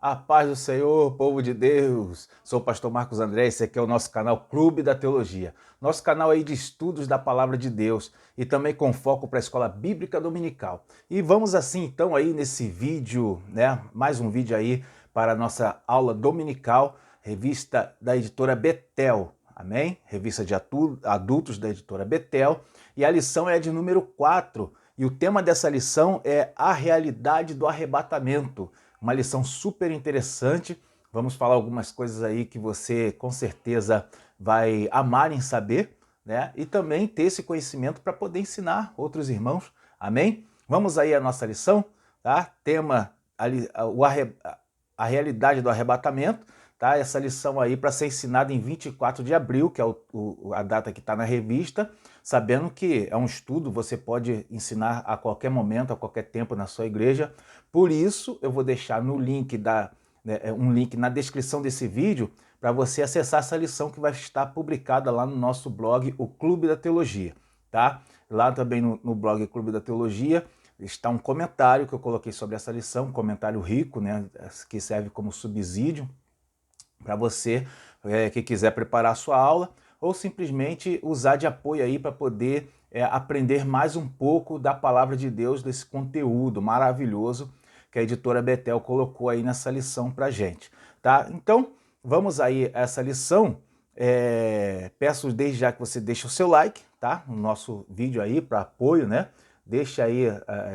A paz do Senhor, povo de Deus. Sou o pastor Marcos André, esse aqui é o nosso canal Clube da Teologia. Nosso canal aí de estudos da Palavra de Deus e também com foco para a Escola Bíblica Dominical. E vamos assim então aí nesse vídeo, né? Mais um vídeo aí para a nossa aula dominical, revista da editora Betel. Amém? Revista de adultos da editora Betel. E a lição é de número 4. E o tema dessa lição é a realidade do arrebatamento. Uma lição super interessante. Vamos falar algumas coisas aí que você com certeza vai amar em saber, né? E também ter esse conhecimento para poder ensinar outros irmãos. Amém? Vamos aí à nossa lição, tá? Tema a realidade do arrebatamento, tá? Essa lição aí para ser ensinada em 24 de abril, que é a data que está na revista, sabendo que é um estudo, você pode ensinar a qualquer momento, a qualquer tempo na sua igreja. Por isso, eu vou deixar no link um link na descrição desse vídeo para você acessar essa lição que vai estar publicada lá no nosso blog, o Clube da Teologia, tá? Lá também no blog Clube da Teologia está um comentário que eu coloquei sobre essa lição, um comentário rico, né, que serve como subsídio para você que quiser preparar a sua aula ou simplesmente usar de apoio aí para poder aprender mais um pouco da palavra de Deus, desse conteúdo maravilhoso que a editora Betel colocou aí nessa lição para gente, tá? Então, vamos aí a essa lição. Peço desde já que você deixe o seu like, tá? No nosso vídeo aí para apoio, né? Deixa aí,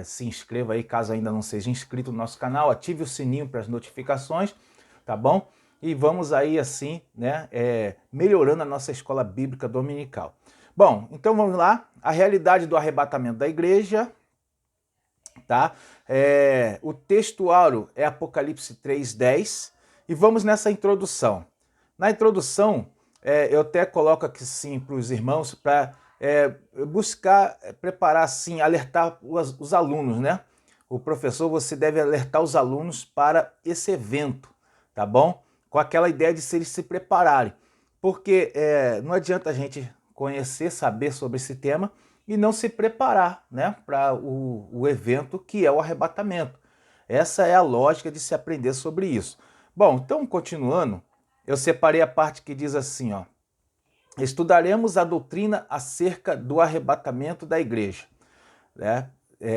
se inscreva aí caso ainda não seja inscrito no nosso canal, ative o sininho para as notificações, tá bom? E vamos aí assim, né, melhorando a nossa escola bíblica dominical. Bom, então vamos lá, a realidade do arrebatamento da igreja, tá? O textuário é Apocalipse 3:10 e vamos nessa introdução. Na introdução, eu até coloco aqui sim para os irmãos para buscar preparar assim, alertar os alunos, né? O professor, você deve alertar os alunos para esse evento, tá bom? Com aquela ideia de se eles se prepararem, porque não adianta a gente conhecer, saber sobre esse tema e não se preparar, né, para o evento que é o arrebatamento. Essa é a lógica de se aprender sobre isso. Bom, então continuando, eu separei a parte que diz assim, ó: estudaremos a doutrina acerca do arrebatamento da igreja, né,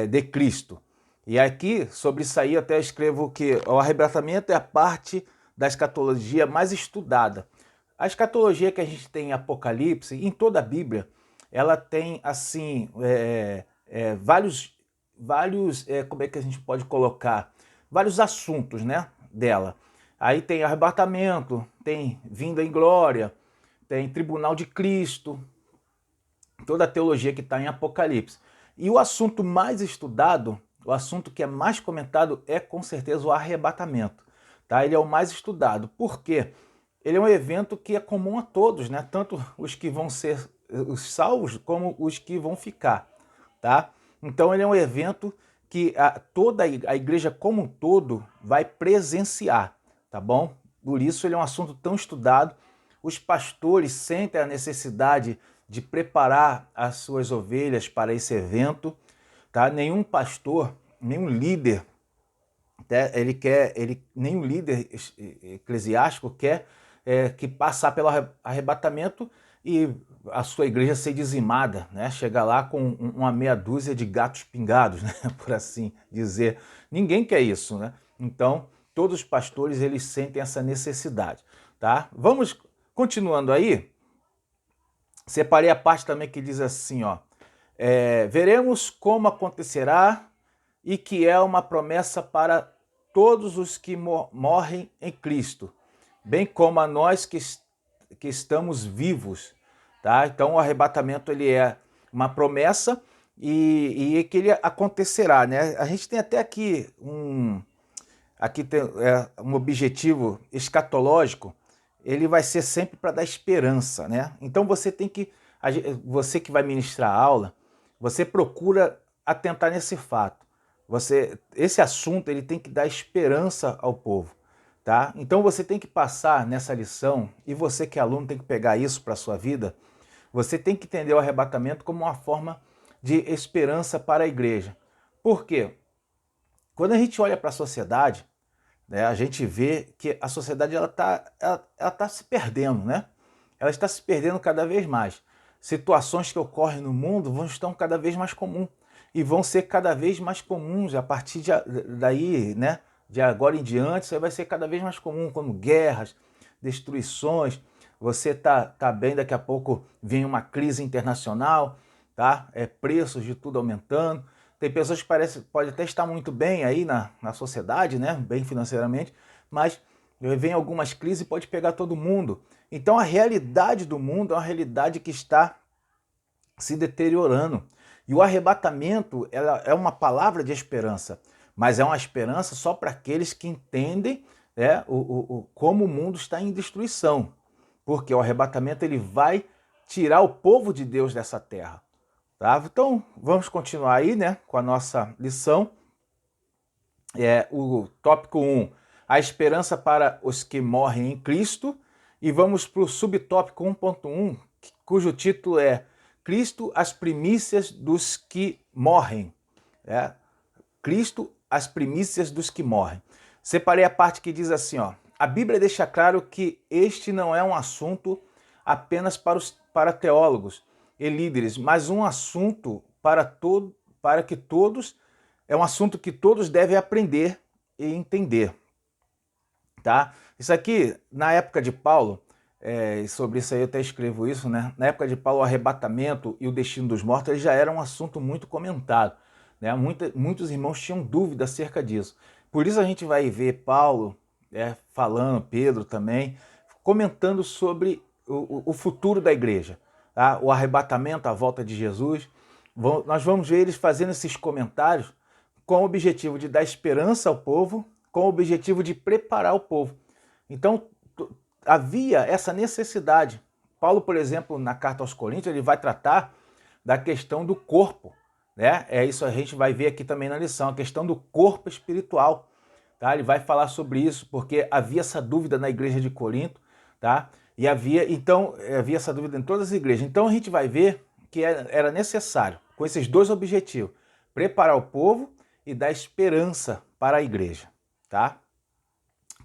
de Cristo. E aqui, sobre isso aí, eu até escrevo que o arrebatamento é a parte da escatologia mais estudada. A escatologia que a gente tem em Apocalipse, em toda a Bíblia, ela tem, assim, como é que a gente pode colocar? Vários assuntos, né, dela. Aí tem arrebatamento, tem vinda em glória, tem tribunal de Cristo, toda a teologia que está em Apocalipse. E o assunto mais estudado, o assunto que é mais comentado é com certeza o arrebatamento. Tá? Ele é o mais estudado. Por quê? Ele é um evento que é comum a todos, né? Tanto os que vão ser os salvos como os que vão ficar. Tá? Então ele é um evento que toda a igreja como um todo vai presenciar, tá bom? Por isso ele é um assunto tão estudado. Os pastores sentem a necessidade de preparar as suas ovelhas para esse evento, tá? Nenhum pastor, nenhum líder, nenhum líder eclesiástico quer que passar pelo arrebatamento e a sua igreja ser dizimada, né? Chegar lá com uma meia dúzia de gatos pingados, né? Por assim dizer. Ninguém quer isso, né? Então, todos os pastores eles sentem essa necessidade, tá? Vamos continuando aí. Separei a parte também que diz assim, ó: veremos como acontecerá e que é uma promessa para todos os que morrem em Cristo, bem como a nós que estamos vivos, tá? Então o arrebatamento ele é uma promessa e que ele acontecerá, né? A gente tem até aqui tem um objetivo escatológico, ele vai ser sempre para dar esperança, né? Então você que vai ministrar a aula, você procura atentar nesse fato. Esse assunto ele tem que dar esperança ao povo, tá? Então você tem que passar nessa lição, e você que é aluno tem que pegar isso para a sua vida, você tem que entender o arrebatamento como uma forma de esperança para a igreja. Por quê? Quando a gente olha para a sociedade, né, a gente vê que a sociedade ela tá se perdendo, né? Ela está se perdendo cada vez mais. Situações que ocorrem no mundo vão estão cada vez mais comuns e vão ser cada vez mais comuns a partir daí, né? De agora em diante, isso aí vai ser cada vez mais comum, como guerras, destruições. Você tá bem, daqui a pouco vem uma crise internacional, tá? Preços de tudo aumentando. Tem pessoas que pode até estar muito bem aí na sociedade, né? Bem financeiramente, mas vem algumas crises e pode pegar todo mundo. Então a realidade do mundo é uma realidade que está se deteriorando. E o arrebatamento ela é uma palavra de esperança, mas é uma esperança só para aqueles que entendem, né, como o mundo está em destruição. Porque o arrebatamento ele vai tirar o povo de Deus dessa terra. Tá? Então vamos continuar aí, né, com a nossa lição. O tópico 1, a esperança para os que morrem em Cristo. E vamos para o subtópico 1.1, cujo título é Cristo, as primícias dos que morrem. Cristo, as primícias dos que morrem. Separei a parte que diz assim, ó, a Bíblia deixa claro que este não é um assunto apenas para teólogos e líderes, mas um assunto para que todos, é um assunto que todos devem aprender e entender. Tá? Isso aqui, na época de Paulo, sobre isso aí eu até escrevo isso, né? Na época de Paulo, o arrebatamento e o destino dos mortos ele já era um assunto muito comentado. Né? Muitos irmãos tinham dúvida acerca disso. Por isso a gente vai ver Paulo falando, Pedro também, comentando sobre o futuro da igreja. Tá? O arrebatamento, a volta de Jesus. Nós vamos ver eles fazendo esses comentários com o objetivo de dar esperança ao povo, com o objetivo de preparar o povo. Então, havia essa necessidade. Paulo, por exemplo, na carta aos Coríntios, ele vai tratar da questão do corpo. Né? Isso a gente vai ver aqui também na lição, a questão do corpo espiritual. Tá? Ele vai falar sobre isso, porque havia essa dúvida na igreja de Corinto, tá? E havia essa dúvida em todas as igrejas. Então a gente vai ver que era necessário, com esses dois objetivos, preparar o povo e dar esperança para a igreja, tá?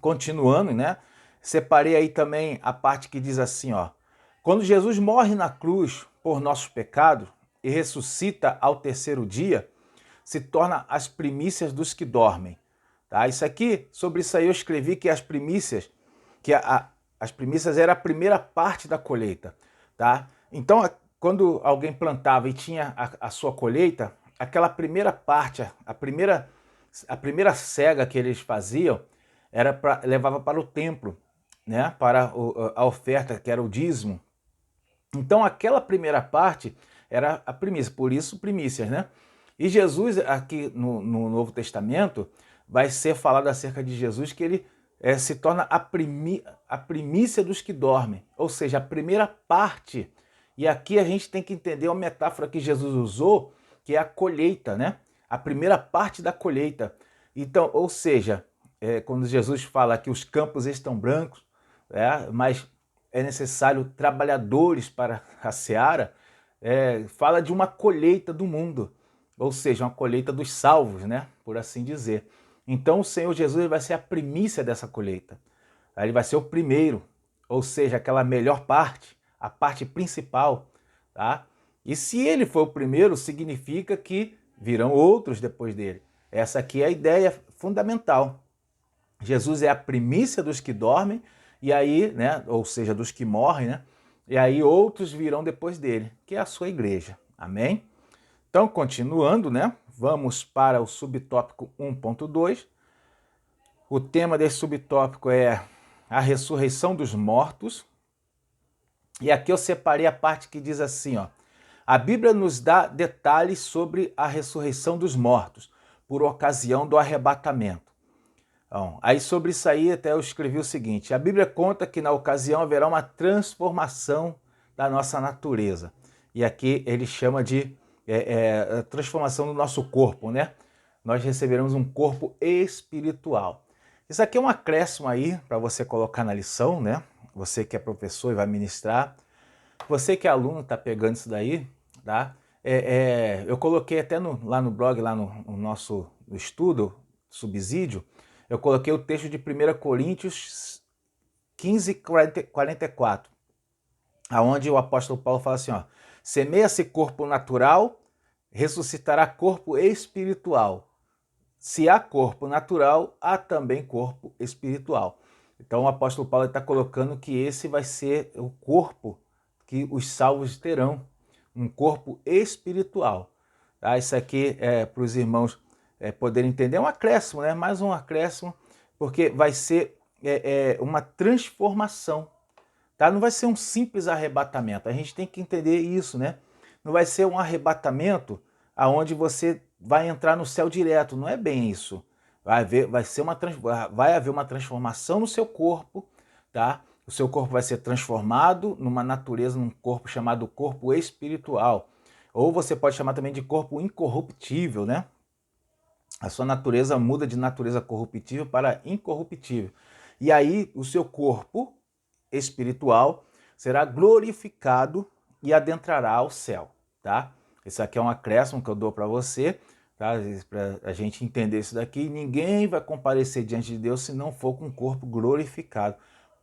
Continuando, né? Separei aí também a parte que diz assim, ó: quando Jesus morre na cruz por nossos pecados e ressuscita ao terceiro dia, se torna as primícias dos que dormem. Tá? Sobre isso aí eu escrevi que as primícias, as primícias era a primeira parte da colheita. Tá? Então, quando alguém plantava e tinha a sua colheita, aquela primeira parte, a primeira cega que eles faziam, levava para o templo, né? Para a oferta, que era o dízimo. Então aquela primeira parte era a primícia, por isso primícias, né? E Jesus, aqui no Novo Testamento, vai ser falado acerca de Jesus que ele se torna a primícia dos que dormem, ou seja, a primeira parte. E aqui a gente tem que entender uma metáfora que Jesus usou, que é a colheita, né? A primeira parte da colheita. Então, ou seja, quando Jesus fala que os campos estão brancos, mas é necessário trabalhadores para a seara, fala de uma colheita do mundo, ou seja, uma colheita dos salvos, né? Por assim dizer. Então o Senhor Jesus vai ser a primícia dessa colheita. Ele vai ser o primeiro, ou seja, aquela melhor parte, a parte principal. Tá? E se ele for o primeiro, significa que virão outros depois dele. Essa aqui é a ideia fundamental. Jesus é a primícia dos que dormem, e aí, né, ou seja, dos que morrem, né? E aí outros virão depois dele, que é a sua igreja. Amém? Então, continuando, né? Vamos para o subtópico 1.2. O tema desse subtópico é a ressurreição dos mortos. E aqui eu separei a parte que diz assim, ó: a Bíblia nos dá detalhes sobre a ressurreição dos mortos, por ocasião do arrebatamento. Então, aí sobre isso aí até eu escrevi o seguinte: a Bíblia conta que na ocasião haverá uma transformação da nossa natureza. E aqui ele chama de transformação do nosso corpo, né? Nós receberemos um corpo espiritual. Isso aqui é um acréscimo aí para você colocar na lição, né? Você que é professor e vai ministrar. Você que é aluno está pegando isso daí, tá? Eu coloquei até lá no blog, lá no nosso estudo, subsídio, Eu coloquei o texto de 1 Coríntios 15, 44, aonde o apóstolo Paulo fala assim, ó, semeia-se corpo natural, ressuscitará corpo espiritual. Se há corpo natural, há também corpo espiritual. Então o apóstolo Paulo está colocando que esse vai ser o corpo que os salvos terão, um corpo espiritual. Tá? Isso aqui é para os irmãos poderem entender, é um acréscimo, né? Mais um acréscimo, porque vai ser uma transformação. Tá? Não vai ser um simples arrebatamento, a gente tem que entender isso, né? Não vai ser um arrebatamento aonde você vai entrar no céu direto, não é bem isso. Vai haver uma transformação no seu corpo, tá? O seu corpo vai ser transformado numa natureza, num corpo chamado corpo espiritual. Ou você pode chamar também de corpo incorruptível, né? A sua natureza muda de natureza corruptível para incorruptível. E aí o seu corpo espiritual será glorificado e adentrará ao céu, tá? Isso aqui é um acréscimo que eu dou para você, tá? Para a gente entender isso daqui. Ninguém vai comparecer diante de Deus se não for com o corpo glorificado.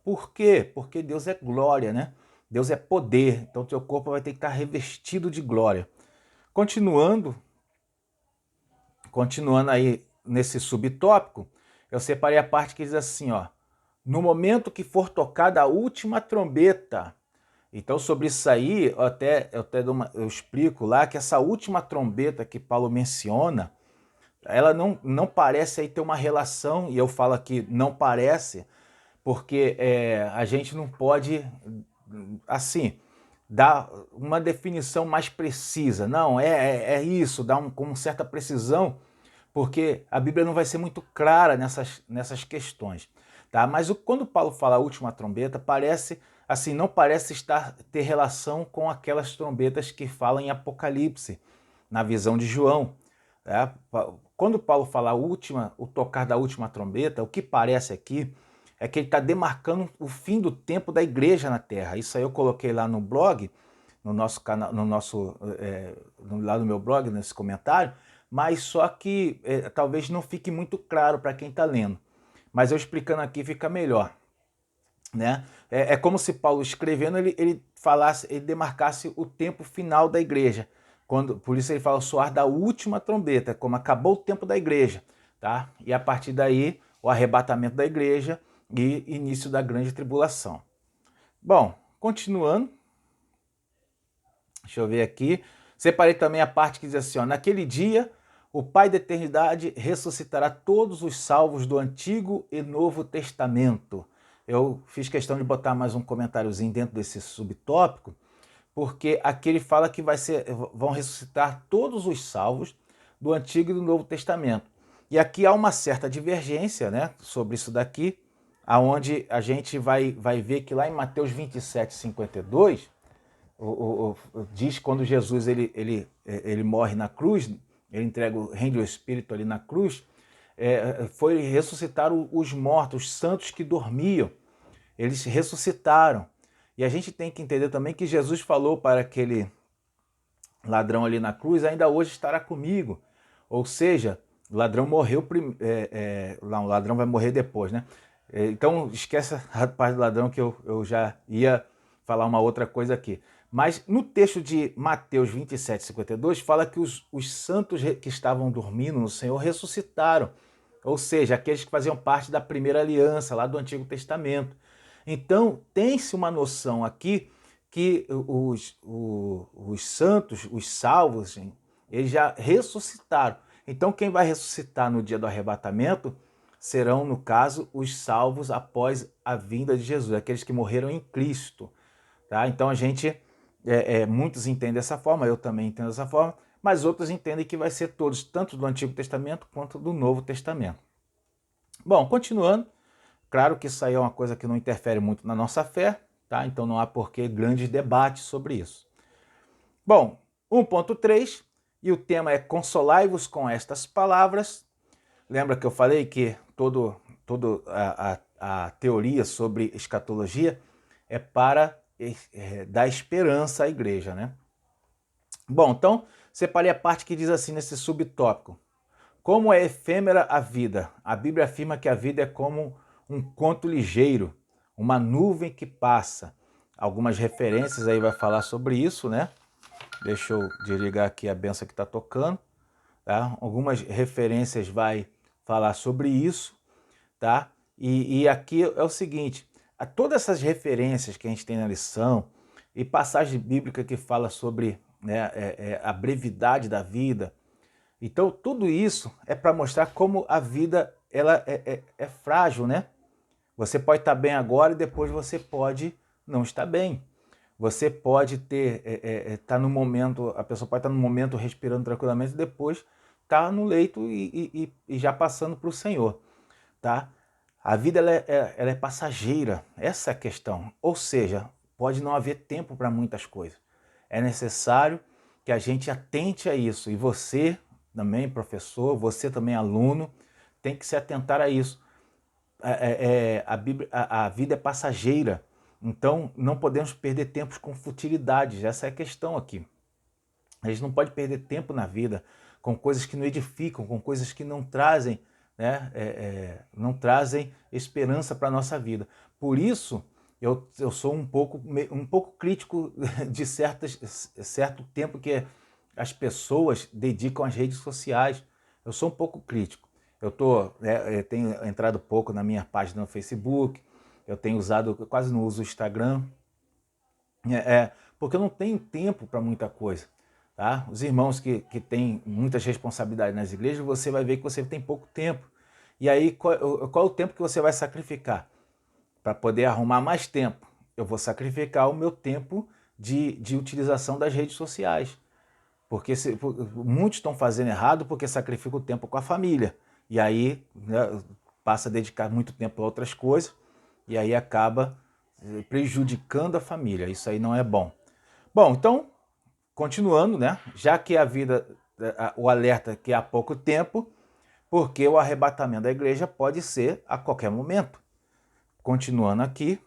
Por quê? Porque Deus é glória, né? Deus é poder, então teu corpo vai ter que estar revestido de glória. Continuando aí nesse subtópico, eu separei a parte que diz assim, ó, no momento que for tocada a última trombeta. Então, sobre isso aí, eu explico lá que essa última trombeta que Paulo menciona, ela não parece aí ter uma relação, e eu falo aqui não parece, porque a gente não pode, assim, dar uma definição mais precisa. Não, é isso, com certa precisão, porque a Bíblia não vai ser muito clara nessas questões. Tá? Mas quando Paulo fala a última trombeta, parece assim, não parece ter relação com aquelas trombetas que falam em Apocalipse, na visão de João. Tá? Quando Paulo fala o tocar da última trombeta, o que parece aqui é que ele está demarcando o fim do tempo da igreja na Terra. Isso aí eu coloquei lá no blog, no nosso canal, lá no meu blog, nesse comentário, mas só que talvez não fique muito claro para quem está lendo. Mas eu explicando aqui fica melhor. Né? É como se Paulo escrevendo, ele demarcasse o tempo final da igreja. Por isso ele fala o soar da última trombeta, como acabou o tempo da igreja. Tá? E a partir daí, o arrebatamento da igreja e início da grande tribulação. Bom, continuando. Deixa eu ver aqui. Separei também a parte que diz assim, ó, naquele dia o Pai da eternidade ressuscitará todos os salvos do Antigo e Novo Testamento. Eu fiz questão de botar mais um comentáriozinho dentro desse subtópico, porque aqui ele fala que vão ressuscitar todos os salvos do Antigo e do Novo Testamento. E aqui há uma certa divergência, né, sobre isso daqui, aonde a gente vai ver que lá em Mateus 27, 52, diz quando Jesus ele morre na cruz, ele rende o Espírito ali na cruz, foi ressuscitar os mortos, os santos que dormiam. Eles ressuscitaram. E a gente tem que entender também que Jesus falou para aquele ladrão ali na cruz, ainda hoje estará comigo. Ou seja, o ladrão morreu, o ladrão vai morrer depois, né? Então esquece a parte do ladrão que eu já ia falar uma outra coisa aqui. Mas no texto de Mateus 27, 52, fala que os santos que estavam dormindo no Senhor ressuscitaram. Ou seja, aqueles que faziam parte da primeira aliança, lá do Antigo Testamento. Então, tem-se uma noção aqui que os santos, os salvos, eles já ressuscitaram. Então, quem vai ressuscitar no dia do arrebatamento serão, no caso, os salvos após a vinda de Jesus, aqueles que morreram em Cristo. Tá? Então, muitos entendem dessa forma, eu também entendo dessa forma, mas outros entendem que vai ser todos, tanto do Antigo Testamento quanto do Novo Testamento. Bom, continuando, claro que isso aí é uma coisa que não interfere muito na nossa fé, tá? Então não há por que grandes debates sobre isso. Bom, 1.3, e o tema é consolai-vos com estas palavras. Lembra que eu falei que toda a teoria sobre escatologia é para dar esperança à igreja, né? Bom, então separei a parte que diz assim nesse subtópico. Como é efêmera a vida? A Bíblia afirma que a vida é como um conto ligeiro, uma nuvem que passa. Algumas referências aí vai falar sobre isso, né? Deixa eu desligar aqui a benção que está tocando, tá? Algumas referências vai falar sobre isso, tá? E aqui é o seguinte, todas essas referências que a gente tem na lição e passagem bíblica que fala sobre, né, a brevidade da vida, então tudo isso é para mostrar como a vida ela é frágil, né? Você pode estar bem agora e depois você pode não estar bem. Você pode ter, tá no momento, a pessoa pode estar no momento respirando tranquilamente e depois tá no leito e já passando para o Senhor, tá? A vida ela é passageira, essa é a questão. Ou seja, pode não haver tempo para muitas coisas. É necessário que a gente atente a isso. E você também, professor, você também, aluno, tem que se atentar a isso. A vida é passageira, então não podemos perder tempos com futilidades. Essa é a questão aqui. A gente não pode perder tempo na vida com coisas que não edificam, com coisas que não trazem, né, não trazem esperança para a nossa vida. Por isso, eu sou um pouco crítico de certo tempo que as pessoas dedicam às redes sociais. Eu sou um pouco crítico. Eu tenho entrado pouco na minha página no Facebook, eu tenho usado, eu quase não uso o Instagram, porque eu não tenho tempo para muita coisa. Tá? Os irmãos que têm muitas responsabilidades nas igrejas, você vai ver que você tem pouco tempo. E aí, qual é o tempo que você vai sacrificar? Para poder arrumar mais tempo, eu vou sacrificar o meu tempo de utilização das redes sociais. Porque muitos estão fazendo errado porque sacrificam o tempo com a família. E aí, né, passa a dedicar muito tempo a outras coisas e aí acaba prejudicando a família. Isso aí não é bom. Bom, então, continuando, né? Já que a vida, o alerta que há pouco tempo, porque o arrebatamento da igreja pode ser a qualquer momento. Continuando aqui,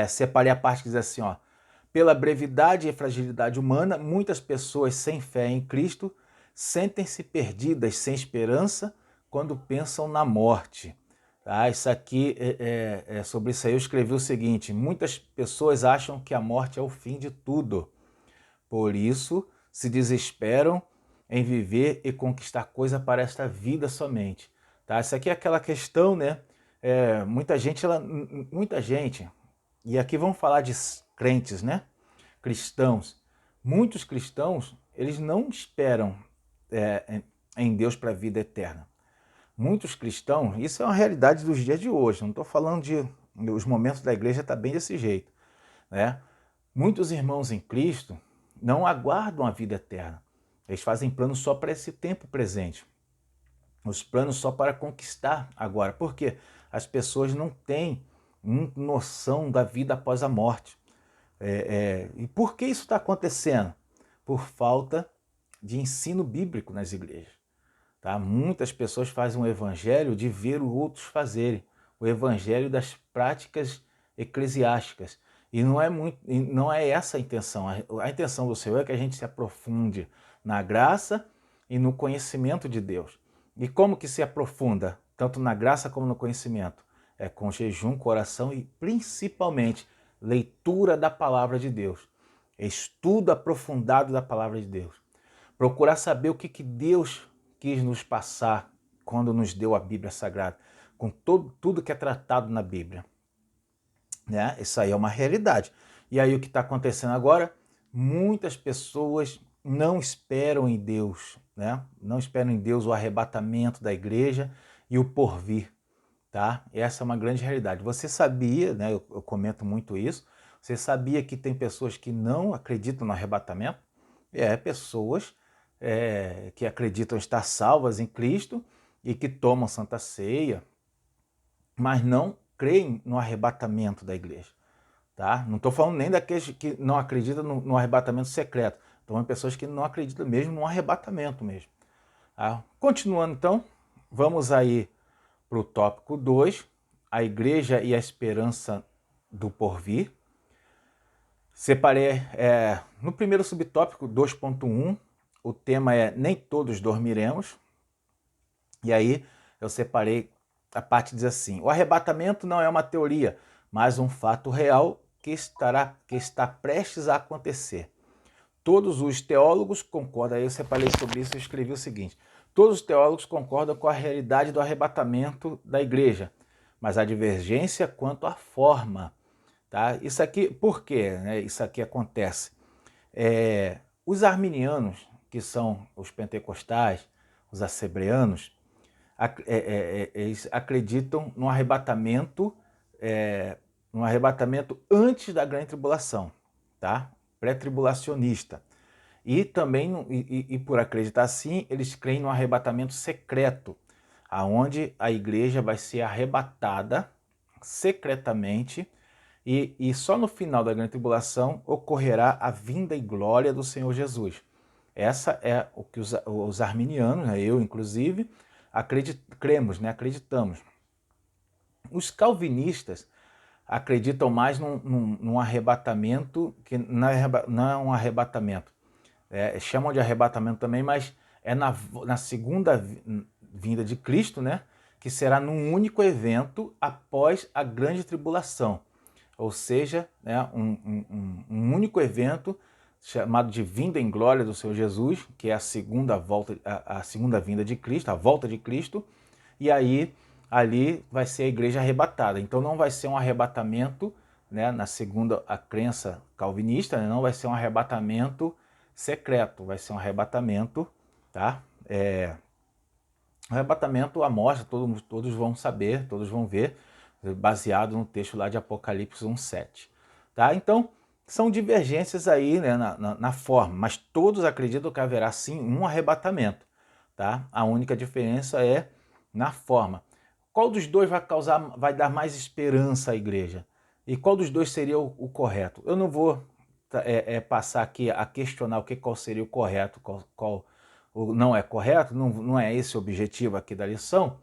separei a parte que diz assim, ó. Pela brevidade e fragilidade humana, muitas pessoas sem fé em Cristo sentem-se perdidas, sem esperança, quando pensam na morte. Tá? Isso aqui, sobre isso aí eu escrevi o seguinte: muitas pessoas acham que a morte é o fim de tudo. Por isso, se desesperam em viver e conquistar coisa para esta vida somente. Tá? Isso aqui é aquela questão, né? Muita gente, e aqui vamos falar de crentes, né? Cristãos. Muitos cristãos, eles não esperam em Deus para a vida eterna. Muitos cristãos, isso é uma realidade dos dias de hoje, não estou falando de... Os momentos da igreja tá bem desse jeito, né? Muitos irmãos em Cristo não aguardam a vida eterna. Eles fazem planos só para esse tempo presente. Os planos só para conquistar agora. Por quê? As pessoas não têm noção da vida após a morte. E por que isso está acontecendo? Por falta de ensino bíblico nas igrejas. Tá? Muitas pessoas fazem um evangelho de ver os outros fazerem, o evangelho das práticas eclesiásticas. E não é essa a intenção. A intenção do Senhor é que a gente se aprofunde na graça e no conhecimento de Deus. E como que se aprofunda, tanto na graça como no conhecimento? É com jejum, coração e principalmente leitura da palavra de Deus. Estudo aprofundado da palavra de Deus. Procurar saber o que Deus quis nos passar quando nos deu a Bíblia Sagrada, com tudo que é tratado na Bíblia. Né? Isso aí é uma realidade. E aí o que está acontecendo agora? Muitas pessoas não esperam em Deus, né? Não esperam em Deus o arrebatamento da igreja e o porvir. Tá? Essa é uma grande realidade. Você sabia, né? Eu comento muito isso, você sabia que tem pessoas que não acreditam no arrebatamento? Pessoas que acreditam estar salvas em Cristo e que tomam Santa Ceia, mas não creem no arrebatamento da igreja. Tá? Não estou falando nem daqueles que não acreditam no arrebatamento secreto. Estou falando de pessoas que não acreditam mesmo no arrebatamento mesmo. Tá? Continuando então, vamos aí para o tópico 2, a igreja e a esperança do porvir. Separei no primeiro subtópico 2.1, o tema é Nem Todos Dormiremos. E aí eu separei a parte que diz assim: o arrebatamento não é uma teoria, mas um fato real que está prestes a acontecer. Todos os teólogos concordam, aí eu separei sobre isso e escrevi o seguinte: todos os teólogos concordam com a realidade do arrebatamento da igreja, mas há divergência quanto à forma. Tá? Isso aqui, por quê, né, isso aqui acontece? Os arminianos, que são os pentecostais, os assembleanos, eles acreditam no arrebatamento antes da grande tribulação, tá? Pré-tribulacionista. E também, por acreditar assim, eles creem no arrebatamento secreto, aonde a igreja vai ser arrebatada secretamente e só no final da grande tribulação ocorrerá a vinda e glória do Senhor Jesus. Essa é o que os arminianos, né, eu inclusive, cremos, né, acreditamos. Os calvinistas acreditam mais num arrebatamento, que não é um arrebatamento. Chamam de arrebatamento também, mas é na segunda vinda de Cristo, né, que será num único evento após a grande tribulação. Ou seja, né, um único evento chamado de vinda em glória do Senhor Jesus, que é a segunda vinda de Cristo, a volta de Cristo, e aí ali vai ser a igreja arrebatada. Então não vai ser um arrebatamento, né, na segunda a crença calvinista, né, não vai ser um arrebatamento secreto, vai ser um arrebatamento, tá? Arrebatamento à mostra, todos vão saber, todos vão ver, baseado no texto lá de Apocalipse 1:7. Tá? Então, são divergências aí, né, na forma, mas todos acreditam que haverá sim um arrebatamento. Tá? A única diferença é na forma. Qual dos dois vai dar mais esperança à igreja? E qual dos dois seria o correto? Eu não vou passar aqui a questionar qual seria o correto, qual não é correto, não é esse o objetivo aqui da lição,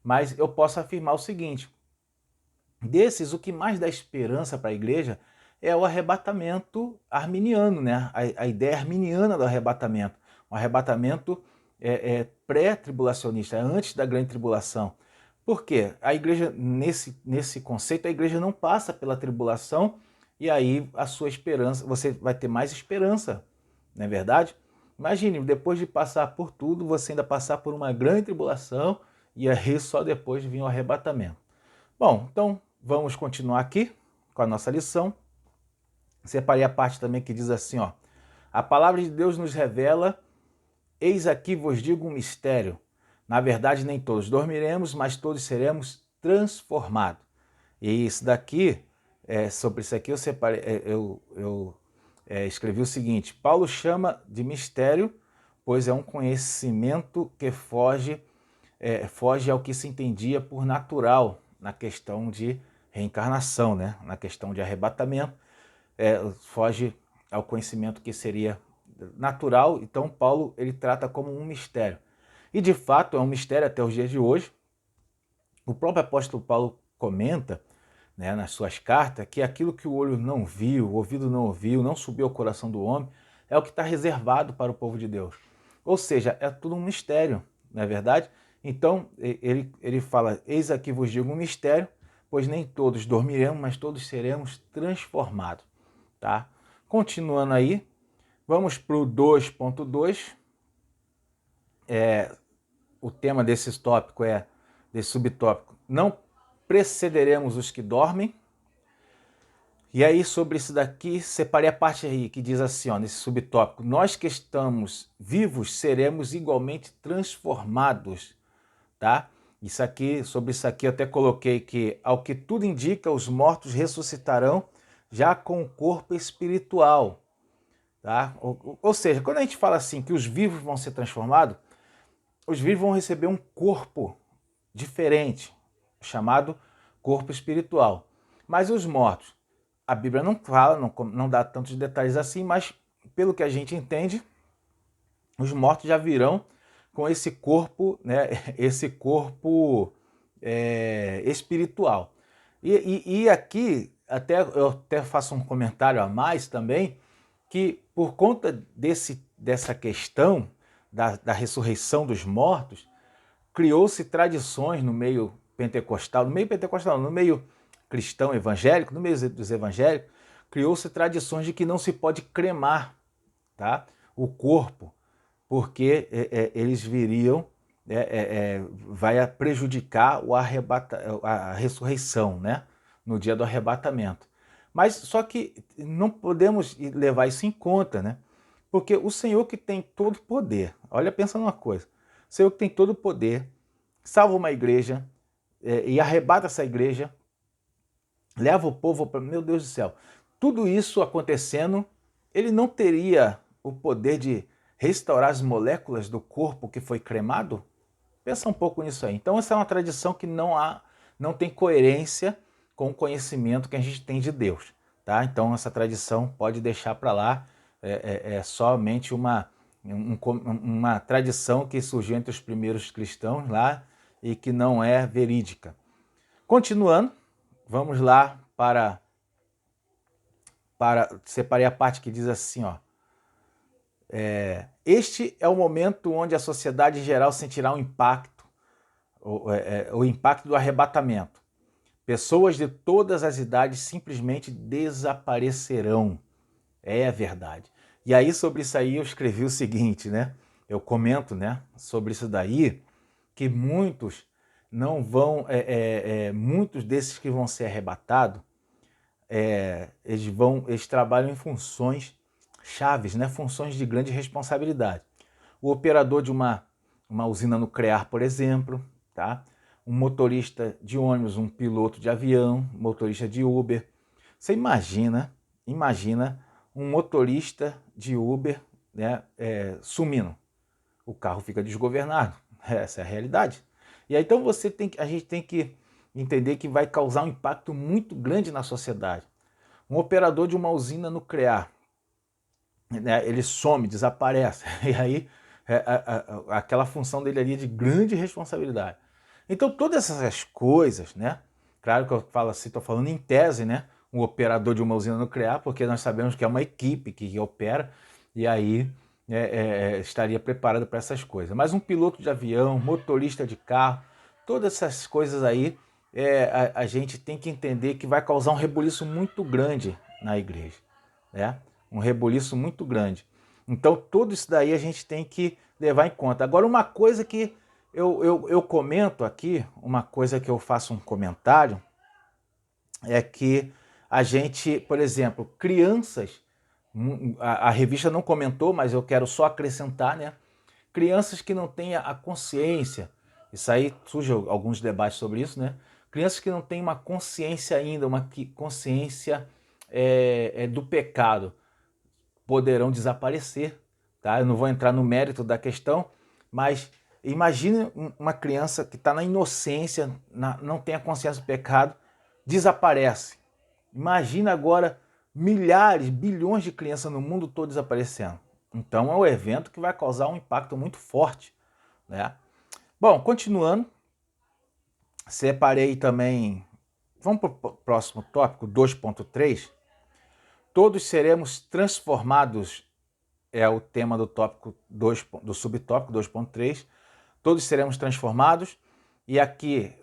mas eu posso afirmar o seguinte: desses, o que mais dá esperança para a igreja é o arrebatamento arminiano, né? A ideia arminiana do arrebatamento. Um arrebatamento pré-tribulacionista, antes da grande tribulação. Por quê? A igreja, nesse conceito, a igreja não passa pela tribulação e aí a sua esperança, você vai ter mais esperança, não é verdade? Imagine, depois de passar por tudo, você ainda passar por uma grande tribulação e aí só depois vir o arrebatamento. Bom, então vamos continuar aqui com a nossa lição. Separei a parte também que diz assim, ó: a palavra de Deus nos revela: eis aqui vos digo um mistério. Na verdade, nem todos dormiremos, mas todos seremos transformados. E isso daqui, sobre isso aqui eu separei, escrevi o seguinte: Paulo chama de mistério, pois é um conhecimento que foge ao que se entendia por natural na questão de reencarnação, né? Na questão de arrebatamento, foge ao conhecimento que seria natural. Então Paulo ele trata como um mistério. E de fato é um mistério até os dias de hoje. O próprio apóstolo Paulo comenta, né, nas suas cartas, que aquilo que o olho não viu, o ouvido não ouviu, não subiu ao coração do homem, é o que está reservado para o povo de Deus. Ou seja, é tudo um mistério, não é verdade? Então, ele fala: eis aqui vos digo um mistério, pois nem todos dormiremos, mas todos seremos transformados. Tá? Continuando aí, vamos para o 2.2. O tema desse subtópico: não precederemos os que dormem. E aí, sobre isso daqui, separei a parte aí que diz assim, ó, nesse subtópico: nós que estamos vivos seremos igualmente transformados, tá? Sobre isso aqui eu até coloquei que, ao que tudo indica, os mortos ressuscitarão já com o corpo espiritual, tá? Ou seja, quando a gente fala assim que os vivos vão ser transformados, os vivos vão receber um corpo diferente, chamado corpo espiritual. Mas os mortos, a Bíblia não fala, não dá tantos detalhes assim, mas pelo que a gente entende, os mortos já virão com esse corpo, né, esse corpo espiritual. E aqui, eu até faço um comentário a mais também, que por conta dessa questão da ressurreição dos mortos, criou-se tradições no meio pentecostal, no meio cristão evangélico, no meio dos evangélicos, criou-se tradições de que não se pode cremar, tá, o corpo, porque eles viriam, vai prejudicar a ressurreição, né, no dia do arrebatamento. Mas só que não podemos levar isso em conta, né? Porque o Senhor que tem todo o poder, olha, pensa numa coisa, o Senhor que tem todo o poder, salva uma igreja e arrebata essa igreja, leva o povo para... Meu Deus do céu, tudo isso acontecendo, ele não teria o poder de restaurar as moléculas do corpo que foi cremado? Pensa um pouco nisso aí. Então essa é uma tradição que não tem coerência com o conhecimento que a gente tem de Deus, tá? Então essa tradição pode deixar para lá, é somente uma tradição que surgiu entre os primeiros cristãos lá e que não é verídica. Continuando, vamos lá separei a parte que diz assim, ó. Este é o momento onde a sociedade em geral sentirá o impacto do arrebatamento. Pessoas de todas as idades simplesmente desaparecerão. É a verdade. E aí, sobre isso aí, eu escrevi o seguinte, né? Eu comento, né, sobre isso daí, que muitos não vão, muitos desses que vão ser arrebatados, eles trabalham em funções chaves, né? Funções de grande responsabilidade. O operador de uma usina nuclear, por exemplo, tá? Um motorista de ônibus, um piloto de avião, motorista de Uber. Você imagina um motorista de Uber, né, sumindo. O carro fica desgovernado. Essa é a realidade. E aí, então a gente tem que entender que vai causar um impacto muito grande na sociedade. Um operador de uma usina nuclear, né, ele some, desaparece. E aí aquela função dele ali é de grande responsabilidade. Então todas essas coisas, né? Claro que eu falo assim, estou falando em tese, né? Um operador de uma usina nuclear, porque nós sabemos que é uma equipe que opera, e aí estaria preparado para essas coisas. Mas um piloto de avião, motorista de carro, todas essas coisas aí, a gente tem que entender que vai causar um rebuliço muito grande na igreja, né? Um rebuliço muito grande. Então tudo isso daí a gente tem que levar em conta. Agora, uma coisa que eu comento aqui, uma coisa que eu faço um comentário, é que a gente, por exemplo, crianças, a revista não comentou, mas eu quero só acrescentar, né? Crianças que não têm a consciência, isso aí surge alguns debates sobre isso, né? Crianças que não têm uma consciência ainda, uma consciência do pecado, poderão desaparecer, tá? Eu não vou entrar no mérito da questão, mas imagine uma criança que está na inocência, não tem a consciência do pecado, desaparece. Imagina agora milhares, bilhões de crianças no mundo todo desaparecendo. Então é um evento que vai causar um impacto muito forte, né? Bom, continuando, separei também, vamos para o próximo tópico, 2.3. Todos seremos transformados, é o tema do tópico 2, do subtópico 2.3. Todos seremos transformados. E aqui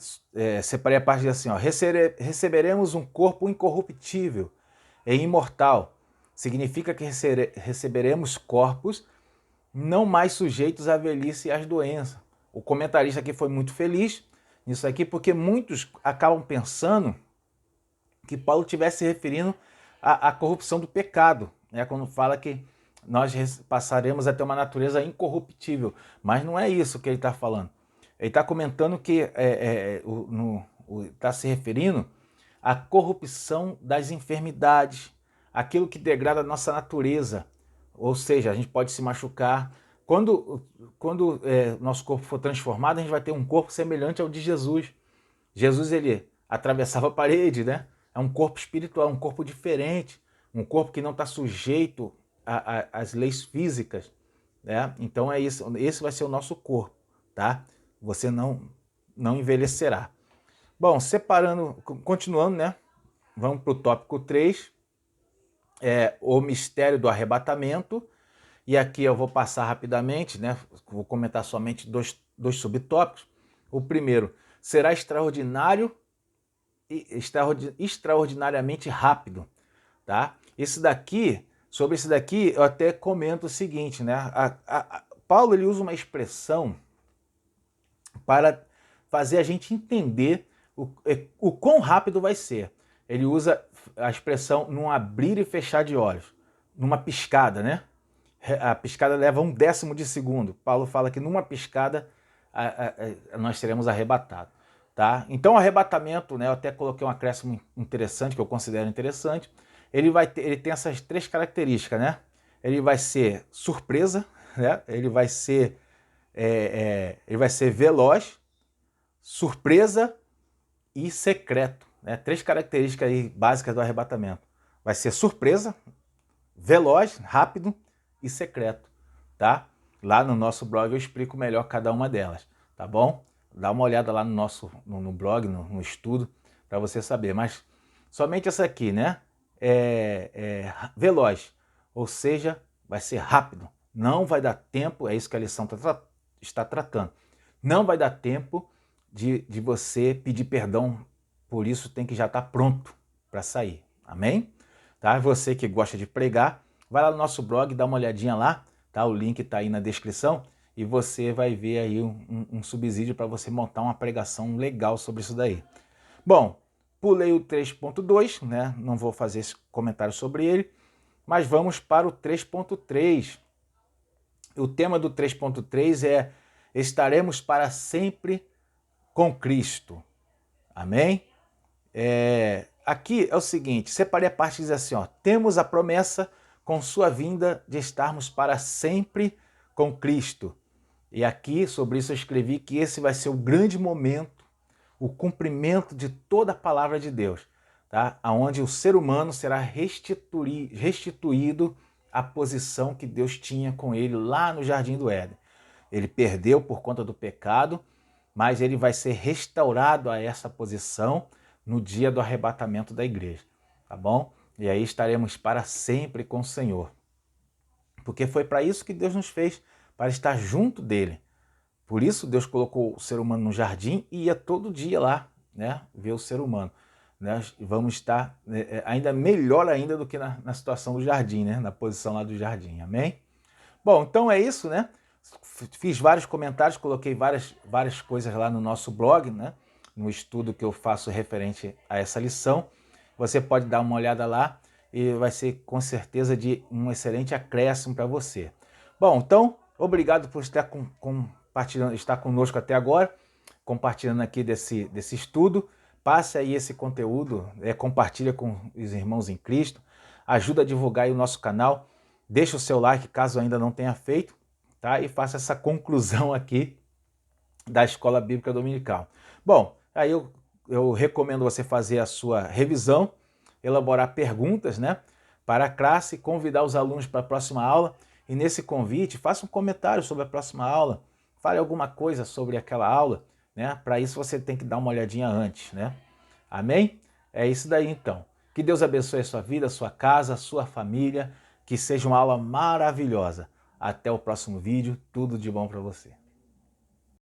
separei a parte assim, ó, receberemos um corpo incorruptível e imortal. Significa que receberemos corpos não mais sujeitos à velhice e às doenças. O comentarista aqui foi muito feliz nisso aqui, porque muitos acabam pensando que Paulo estivesse se referindo à corrupção do pecado, né? Quando fala que nós passaremos a ter uma natureza incorruptível. Mas não é isso que ele está falando. Ele está comentando que está se referindo à corrupção das enfermidades, aquilo que degrada a nossa natureza. Ou seja, a gente pode se machucar. Quando nosso corpo for transformado, a gente vai ter um corpo semelhante ao de Jesus. Jesus, ele atravessava a parede, né? É um corpo espiritual, um corpo diferente, um corpo que não está sujeito às leis físicas, né? Então é isso, esse vai ser o nosso corpo, tá? Você não envelhecerá. Bom, separando, continuando, né? Vamos para o tópico 3, o mistério do arrebatamento. E aqui eu vou passar rapidamente, né? Vou comentar somente dois subtópicos. O primeiro, será extraordinário e extraordinariamente rápido, tá? Sobre esse daqui, eu até comento o seguinte, né? Paulo ele usa uma expressão para fazer a gente entender o quão rápido vai ser. Ele usa a expressão num abrir e fechar de olhos, numa piscada, né? A piscada leva 1/10 de segundo. Paulo fala que numa piscada nós seremos arrebatados, tá? Então o arrebatamento, né? Eu até coloquei um acréscimo interessante, que eu considero interessante. Ele tem essas 3 características, né? Ele vai ser surpresa, né? Ele vai ser veloz, surpresa e secreto, né? 3 características aí básicas do arrebatamento. Vai ser surpresa, veloz, rápido e secreto, tá? Lá no nosso blog eu explico melhor cada uma delas, tá bom? Dá uma olhada lá no blog, no estudo, para você saber. Mas somente essa aqui, né? Veloz, ou seja, vai ser rápido. Não vai dar tempo, é isso que a lição está tratando. Não vai dar tempo de você pedir perdão, por isso tem que já estar pronto para sair. Amém? Tá? Você que gosta de pregar, vai lá no nosso blog, dá uma olhadinha lá, tá? O link está aí na descrição e você vai ver aí um subsídio para você montar uma pregação legal sobre isso daí. Bom, pulei o 3.2, né? Não vou fazer esse comentário sobre ele, mas vamos para o 3.3. O tema do 3.3 é: estaremos para sempre com Cristo. Amém? Aqui é o seguinte, separei a parte que diz assim, ó, temos a promessa com sua vinda de estarmos para sempre com Cristo. E aqui, sobre isso, eu escrevi que esse vai ser o grande momento, o cumprimento de toda a palavra de Deus, tá? Onde o ser humano será restituído à posição que Deus tinha com ele lá no Jardim do Éden. Ele perdeu por conta do pecado, mas ele vai ser restaurado a essa posição no dia do arrebatamento da igreja, tá bom? E aí estaremos para sempre com o Senhor. Porque foi para isso que Deus nos fez, para estar junto dele. Por isso Deus colocou o ser humano no jardim e ia todo dia lá, né, ver o ser humano. Nós vamos estar ainda melhor ainda do que na situação do jardim, né, na posição lá do jardim, amém? Bom, então é isso, né? Fiz vários comentários, coloquei várias coisas lá no nosso blog, né? No estudo que eu faço referente a essa lição. Você pode dar uma olhada lá e vai ser com certeza de um excelente acréscimo para você. Bom, então, obrigado por estar estar conosco até agora, compartilhando aqui desse estudo. Passe aí esse conteúdo, compartilha com os irmãos em Cristo, ajuda a divulgar aí o nosso canal, deixa o seu like caso ainda não tenha feito, tá? E faça essa conclusão aqui da Escola Bíblica Dominical. Bom, aí eu recomendo você fazer a sua revisão, elaborar perguntas, né, para a classe, convidar os alunos para a próxima aula e nesse convite faça um comentário sobre a próxima aula, fale alguma coisa sobre aquela aula, né? Para isso você tem que dar uma olhadinha antes, né? Amém? É isso daí então. Que Deus abençoe a sua vida, a sua casa, a sua família, que seja uma aula maravilhosa. Até o próximo vídeo, tudo de bom para você.